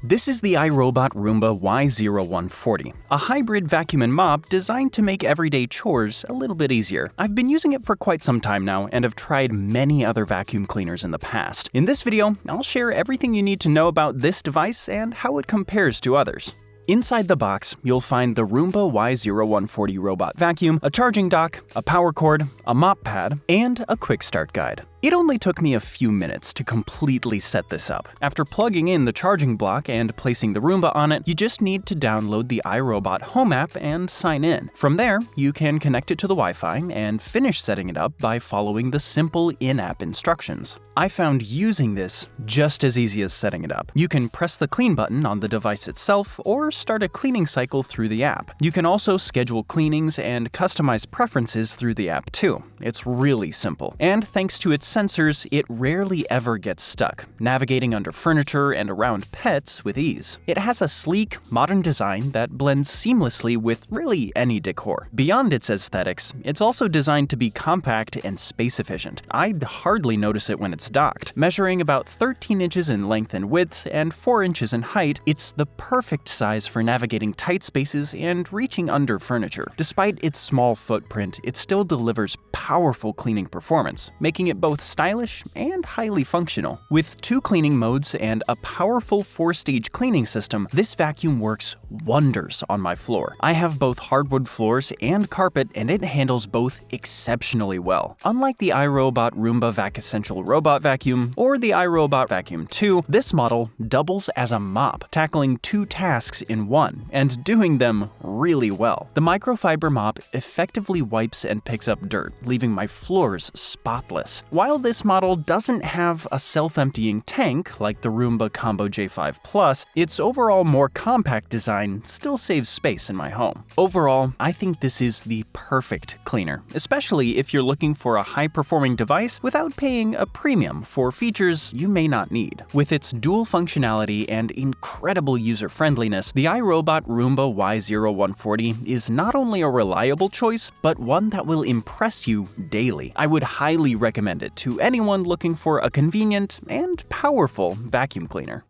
This is the iRobot Roomba Y0140, a hybrid vacuum and mop designed to make everyday chores a little bit easier. I've been using it for quite some time now and have tried many other vacuum cleaners in the past. In this video, I'll share everything you need to know about this device and how it compares to others. Inside the box, you'll find the Roomba Y0140 robot vacuum, a charging dock, a power cord, a mop pad, and a quick start guide. It only took me a few minutes to completely set this up. After plugging in the charging block and placing the Roomba on it, you just need to download the iRobot home app and sign in. From there, you can connect it to the Wi-Fi and finish setting it up by following the simple in-app instructions. I found using this just as easy as setting it up. You can press the clean button on the device itself or start a cleaning cycle through the app. You can also schedule cleanings and customize preferences through the app too. It's really simple. And thanks to its sensors, it rarely ever gets stuck, navigating under furniture and around pets with ease. It has a sleek, modern design that blends seamlessly with really any decor. Beyond its aesthetics, it's also designed to be compact and space efficient. I hardly notice it when it's docked. Measuring about 13 inches in length and width and 4 inches in height, it's the perfect size for navigating tight spaces and reaching under furniture. Despite its small footprint, it still delivers powerful cleaning performance, making it both stylish and highly functional. With 2 cleaning modes and a powerful 4-stage cleaning system, this vacuum works wonders on my floor. I have both hardwood floors and carpet, and it handles both exceptionally well. Unlike the iRobot Roomba Vac Essential Robot Vacuum or the iRobot Vacuum 2, this model doubles as a mop, tackling 2 tasks in one and doing them really well. The microfiber mop effectively wipes and picks up dirt, leaving my floors spotless. While this model doesn't have a self-emptying tank like the Roomba Combo J5 Plus, its overall more compact design still saves space in my home. Overall, I think this is the perfect cleaner, especially if you're looking for a high-performing device without paying a premium for features you may not need. With its dual functionality and incredible user-friendliness, the iRobot Roomba Y0140 is not only a reliable choice, but one that will impress you daily. I would highly recommend it to anyone looking for a convenient and powerful vacuum cleaner.